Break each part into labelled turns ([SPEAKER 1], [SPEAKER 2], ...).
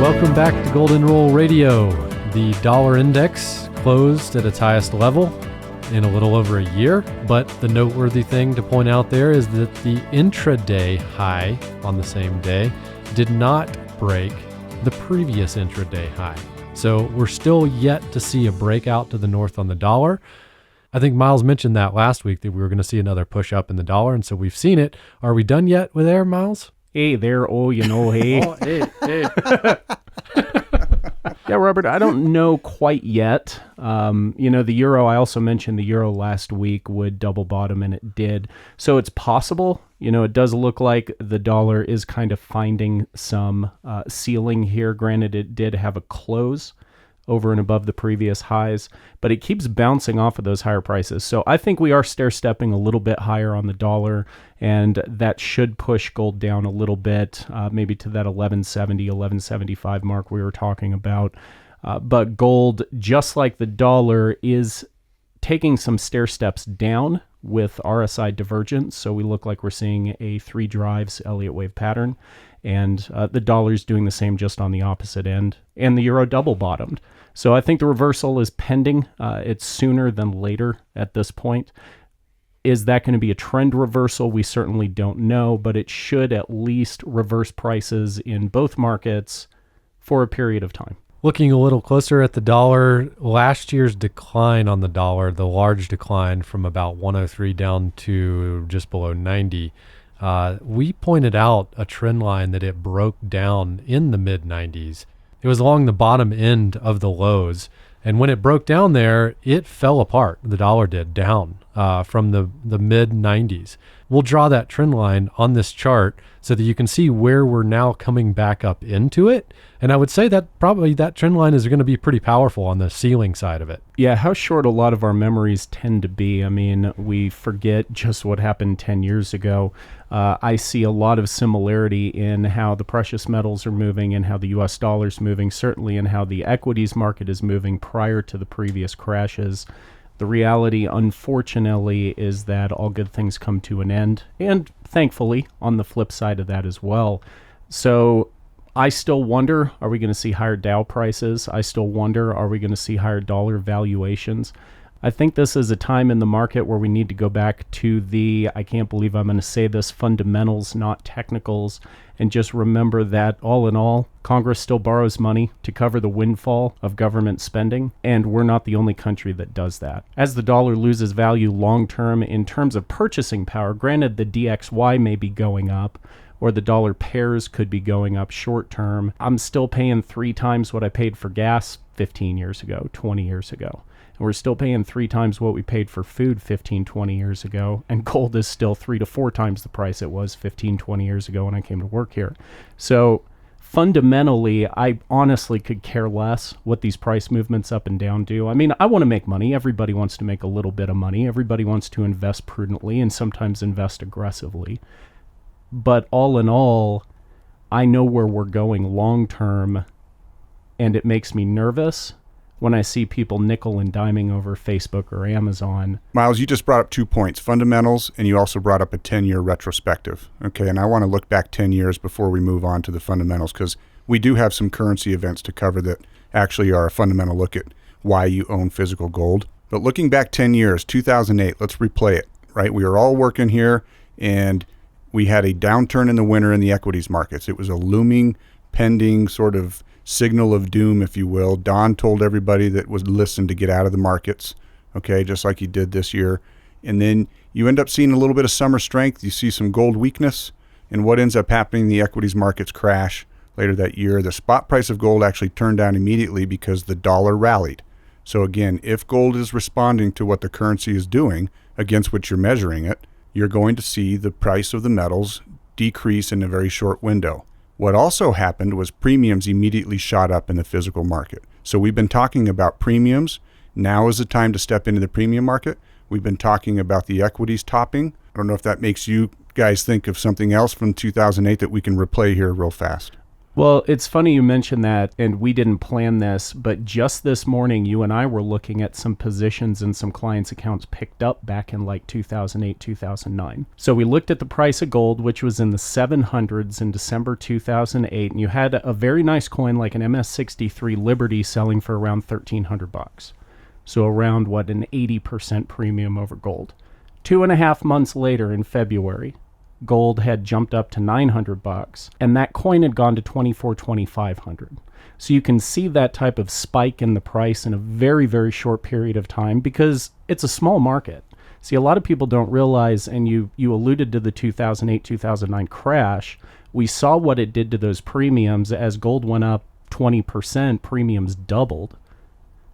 [SPEAKER 1] Welcome back to Golden Rule Radio. The dollar index closed at its highest level in a little over a year, but the noteworthy thing to point out there is that the intraday high on the same day did not break the previous intraday high. So we're still yet to see a breakout to the north on the dollar. I think Miles mentioned that last week that we were going to see another push up in the dollar, and so we've seen it. Are we done yet with there, Miles?
[SPEAKER 2] Hey there, hey.
[SPEAKER 1] Oh, hey.
[SPEAKER 2] Yeah, Robert, I don't know quite yet. The euro, I also mentioned the euro last week would double bottom, and it did. So it's possible. It does look like the dollar is kind of finding some ceiling here. Granted, it did have a close over and above the previous highs, but it keeps bouncing off of those higher prices. So I think we are stair-stepping a little bit higher on the dollar, and that should push gold down a little bit, maybe to that 1170, 1175 mark we were talking about. But gold, just like the dollar, is taking some stair steps down with RSI divergence. So we look like we're seeing a 3 drives Elliott wave pattern, and the dollar's doing the same just on the opposite end, and the euro double bottomed. So I think the reversal is pending. It's sooner than later at this point. Is that going to be a trend reversal? We certainly don't know, but it should at least reverse prices in both markets for a period of time.
[SPEAKER 1] Looking a little closer at the dollar, last year's decline on the dollar, the large decline from about 103 down to just below 90, we pointed out a trend line that it broke down in the mid-90s. It was along the bottom end of the lows, and when it broke down there, it fell apart. The dollar did, down from the mid-90s. We'll draw that trend line on this chart so that you can see where we're now coming back up into it. And I would say that probably that trend line is going to be pretty powerful on the ceiling side of it.
[SPEAKER 2] Yeah, how short a lot of our memories tend to be. I mean, we forget just what happened 10 years ago. I see a lot of similarity in how the precious metals are moving and how the US dollar is moving, certainly in how the equities market is moving prior to the previous crashes. The reality, unfortunately, is that all good things come to an end, and thankfully, on the flip side of that as well. So I still wonder, are we going to see higher Dow prices? I still wonder, are we going to see higher dollar valuations? I think this is a time in the market where we need to go back to the, I can't believe I'm going to say this, fundamentals, not technicals, and just remember that all in all, Congress still borrows money to cover the windfall of government spending, and we're not the only country that does that. As the dollar loses value long-term in terms of purchasing power, granted the DXY may be going up, or the dollar pairs could be going up short-term, I'm still paying 3 times what I paid for gas 15 years ago, 20 years ago. And we're still paying 3 times what we paid for food 15, 20 years ago. And gold is still 3 to 4 times the price it was 15, 20 years ago when I came to work here. So fundamentally, I honestly could care less what these price movements up and down do. I mean, I want to make money. Everybody wants to make a little bit of money. Everybody wants to invest prudently and sometimes invest aggressively. But all in all, I know where we're going long term, and it makes me nervous when I see people nickel and diming over Facebook or Amazon.
[SPEAKER 3] Miles, you just brought up 2 points, fundamentals, and you also brought up a 10-year retrospective. Okay, and I want to look back 10 years before we move on to the fundamentals, because we do have some currency events to cover that actually are a fundamental look at why you own physical gold. But looking back 10 years, 2008, let's replay it, right? We were all working here, and we had a downturn in the winter in the equities markets. It was a looming, pending sort of signal of doom, if you will. Don told everybody that was listen to get out of the markets, okay, just like he did this year. And then you end up seeing a little bit of summer strength. You see some gold weakness. And what ends up happening, the equities markets crash later that year. The spot price of gold actually turned down immediately because the dollar rallied. So again, if gold is responding to what the currency is doing against which you're measuring it, you're going to see the price of the metals decrease in a very short window. What also happened was premiums immediately shot up in the physical market. So we've been talking about premiums. Now is the time to step into the premium market. We've been talking about the equities topping. I don't know if that makes you guys think of something else from 2008 that we can replay here real fast.
[SPEAKER 2] Well, it's funny you mentioned that, and we didn't plan this, but just this morning, you and I were looking at some positions and some clients' accounts picked up back in like 2008, 2009. So we looked at the price of gold, which was in the 700s in December 2008, and you had a very nice coin like an MS-63 Liberty selling for around $1,300. So around, an 80% premium over gold. 2.5 months later in February, gold had jumped up to $900, and that coin had gone to $2,400-$2,500. So you can see that type of spike in the price in a very, very short period of time because it's a small market. See, a lot of people don't realize, and you alluded to the 2008, 2009 crash. We saw what it did to those premiums. As gold went up 20%, premiums doubled.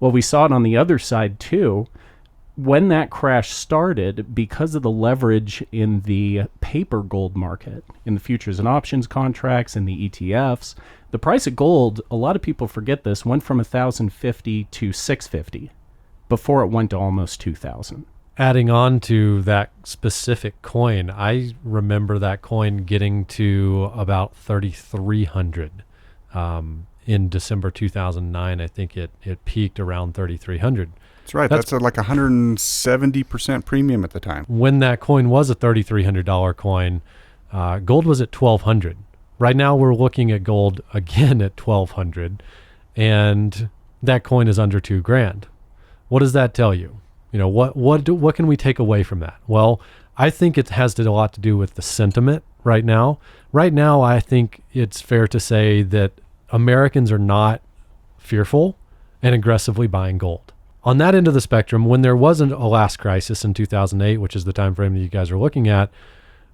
[SPEAKER 2] Well, we saw it on the other side too. When that crash started, because of the leverage in the paper gold market, in the futures and options contracts, and the ETFs, the price of gold, a lot of people forget this, went from $1,050 to $650 before it went to almost $2,000.
[SPEAKER 1] Adding on to that specific coin, I remember that coin getting to about 3,300 in December 2009. I think it peaked around 3,300.
[SPEAKER 3] That's right. That's like 170% premium at the time.
[SPEAKER 1] When that coin was a $3,300 coin, gold was at $1,200. Right now we're looking at gold again at $1,200, and that coin is under $2,000. What does that tell you? What can we take away from that? Well, I think it has a lot to do with the sentiment right now. Right now, I think it's fair to say that Americans are not fearful and aggressively buying gold. On that end of the spectrum, when there wasn't a last crisis in 2008, which is the time frame that you guys are looking at,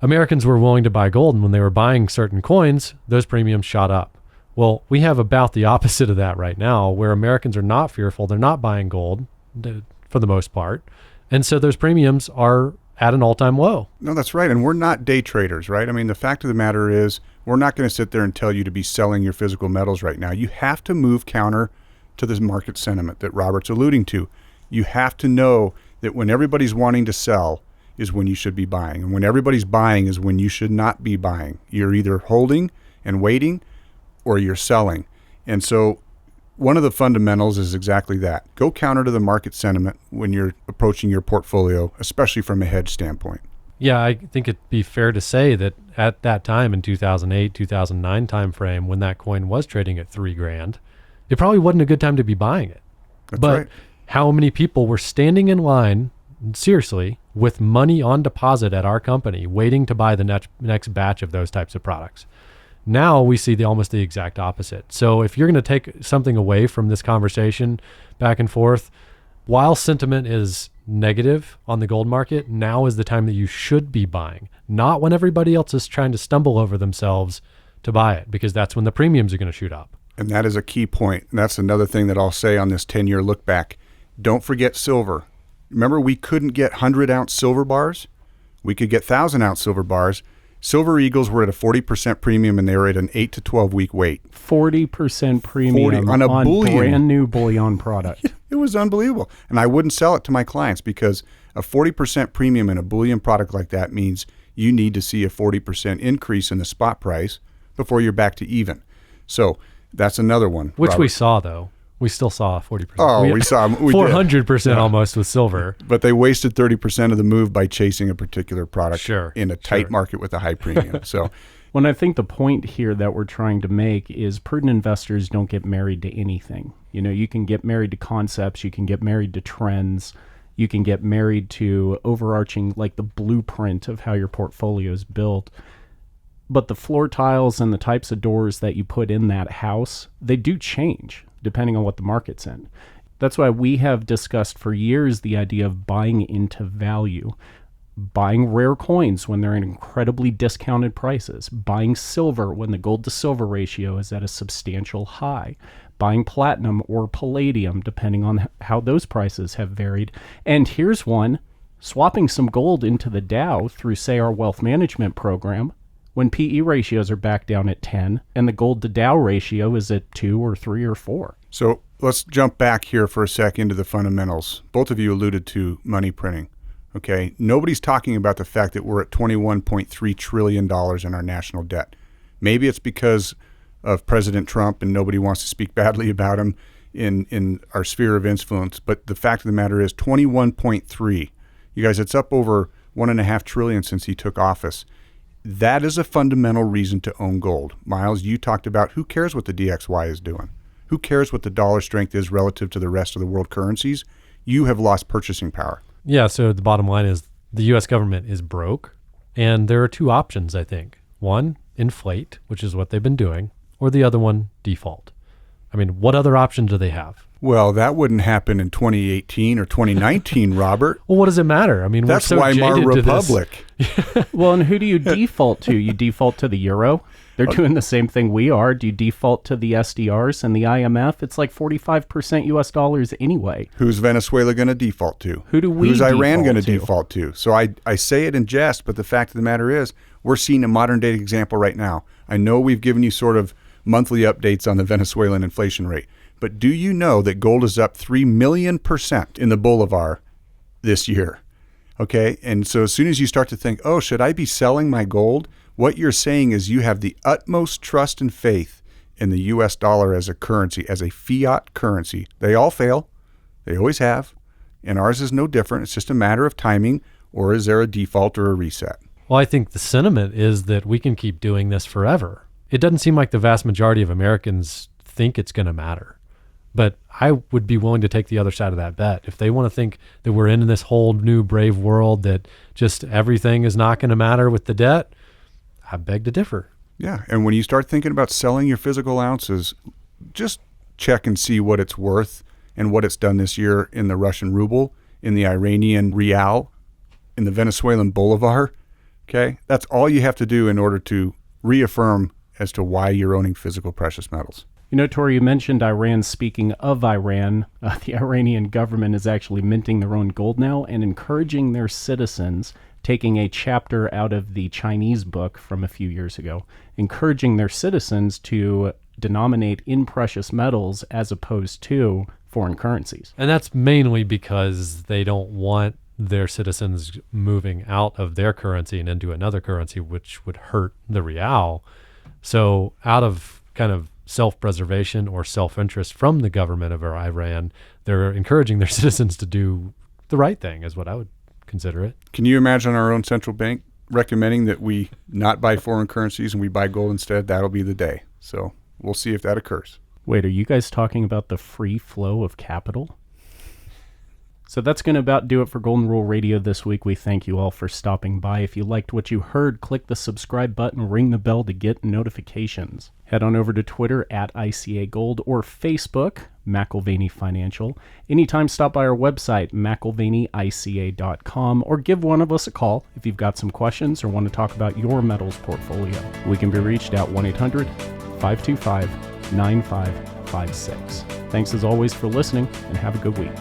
[SPEAKER 1] Americans were willing to buy gold, and when they were buying certain coins, those premiums shot up. Well, we have about the opposite of that right now, where Americans are not fearful. They're not buying gold for the most part. And so those premiums are at an all-time low.
[SPEAKER 3] No, that's right. And we're not day traders, right? I mean, the fact of the matter is we're not going to sit there and tell you to be selling your physical metals right now. You have to move counter to this market sentiment that Robert's alluding to. You have to know that when everybody's wanting to sell is when you should be buying. And when everybody's buying is when you should not be buying. You're either holding and waiting or you're selling. And so one of the fundamentals is exactly that. Go counter to the market sentiment when you're approaching your portfolio, especially from a hedge standpoint.
[SPEAKER 1] Yeah, I think it'd be fair to say that at that time in 2008, 2009 timeframe, when that coin was trading at $3,000, it probably wasn't a good time to be buying it.
[SPEAKER 3] That's
[SPEAKER 1] but
[SPEAKER 3] right.
[SPEAKER 1] How many people were standing in line, seriously, with money on deposit at our company, waiting to buy the next batch of those types of products? Now we see almost the exact opposite. So if you're going to take something away from this conversation back and forth, while sentiment is negative on the gold market, now is the time that you should be buying, not when everybody else is trying to stumble over themselves to buy it, because that's when the premiums are going to shoot up.
[SPEAKER 3] And that is a key point. And that's another thing that I'll say on this 10-year look back. Don't forget silver. Remember, we couldn't get 100-ounce silver bars? We could get 1,000-ounce silver bars. Silver Eagles were at a 40% premium, and they were at an 8 to 12-week wait.
[SPEAKER 2] 40% premium
[SPEAKER 3] on a bullion.
[SPEAKER 2] Brand new bullion product.
[SPEAKER 3] It was unbelievable. And I wouldn't sell it to my clients because a 40% premium in a bullion product like that means you need to see a 40% increase in the spot price before you're back to even. So that's another one.
[SPEAKER 1] Which
[SPEAKER 3] Robert.
[SPEAKER 1] We saw, though. We still saw 40%.
[SPEAKER 3] Oh, we saw
[SPEAKER 1] 400% almost with silver.
[SPEAKER 3] But they wasted 30% of the move by chasing a particular product in a tight market with a high premium. So,
[SPEAKER 2] when I think the point here that we're trying to make is prudent investors don't get married to anything. You can get married to concepts, you can get married to trends, you can get married to overarching, like the blueprint of how your portfolio is built. But the floor tiles and the types of doors that you put in that house, they do change depending on what the market's in. That's why we have discussed for years the idea of buying into value, buying rare coins when they're in incredibly discounted prices, buying silver when the gold to silver ratio is at a substantial high, buying platinum or palladium depending on how those prices have varied. And here's one, swapping some gold into the Dow through, say, our wealth management program, when PE ratios are back down at 10 and the gold to Dow ratio is at 2 or 3 or 4.
[SPEAKER 3] So let's jump back here for a sec into the fundamentals. Both of you alluded to money printing. Okay, nobody's talking about the fact that we're at $21.3 trillion in our national debt. Maybe it's because of President Trump, and nobody wants to speak badly about him in our sphere of influence. But the fact of the matter is 21.3. You guys, it's up over $1.5 trillion since he took office. That is a fundamental reason to own gold. Miles, you talked about who cares what the DXY is doing? Who cares what the dollar strength is relative to the rest of the world currencies? You have lost purchasing power.
[SPEAKER 1] Yeah, so the bottom line is the U.S. government is broke, and there are two options, I think. One, inflate, which is what they've been doing, or the other one, default. I mean, what other option do they have?
[SPEAKER 3] Well, that wouldn't happen in 2018 or 2019, Robert.
[SPEAKER 1] Well, what does it matter? I mean,
[SPEAKER 3] That's
[SPEAKER 1] we're so
[SPEAKER 3] why
[SPEAKER 1] jaded
[SPEAKER 3] our
[SPEAKER 1] to this.
[SPEAKER 3] republic.
[SPEAKER 2] Well, and who do you default to? You default to the euro? They're doing the same thing we are. Do you default to the SDRs and the IMF? It's like 45% US dollars anyway.
[SPEAKER 3] Who's Venezuela going to default to?
[SPEAKER 2] Who's
[SPEAKER 3] Iran going to
[SPEAKER 2] default
[SPEAKER 3] default to? So I say it in jest, but the fact of the matter is we're seeing a modern day example right now. I know we've given you sort of monthly updates on the Venezuelan inflation rate, but do you know that gold is up 3 million% in the Bolivar this year? Okay, and so as soon as you start to think, oh, should I be selling my gold? What you're saying is you have the utmost trust and faith in the U.S. dollar as a currency, as a fiat currency. They all fail. They always have. And ours is no different. It's just a matter of timing, or is there a default or a reset?
[SPEAKER 1] Well, I think the sentiment is that we can keep doing this forever. It doesn't seem like the vast majority of Americans think it's going to matter. But I would be willing to take the other side of that bet. If they want to think that we're in this whole new brave world that just everything is not going to matter with the debt, I beg to differ.
[SPEAKER 3] Yeah, and when you start thinking about selling your physical ounces, just check and see what it's worth and what it's done this year in the Russian ruble, in the Iranian rial, in the Venezuelan bolivar. Okay, that's all you have to do in order to reaffirm as to why you're owning physical precious metals.
[SPEAKER 2] You know, Tori, you mentioned Iran. Speaking of Iran, the Iranian government is actually minting their own gold now and encouraging their citizens, taking a chapter out of the Chinese book from a few years ago, encouraging their citizens to denominate in precious metals as opposed to foreign currencies.
[SPEAKER 1] And that's mainly because they don't want their citizens moving out of their currency and into another currency, which would hurt the real. So out of kind of self-preservation or self-interest from the government of Iran, they're encouraging their citizens to do the right thing, is what I would consider it.
[SPEAKER 3] Can you imagine our own central bank recommending that we not buy foreign currencies and we buy gold instead? That'll be the day. So we'll see if that occurs.
[SPEAKER 2] Wait, are you guys talking about the free flow of capital? So that's going to about do it for Golden Rule Radio this week. We thank you all for stopping by. If you liked what you heard, click the subscribe button, ring the bell to get notifications. Head on over to Twitter at ICA Gold or Facebook, McAlvany Financial. Anytime, stop by our website, McAlvanyICA.com, or give one of us a call if you've got some questions or want to talk about your metals portfolio. We can be reached at 1-800-525-9556. Thanks as always for listening, and have a good week.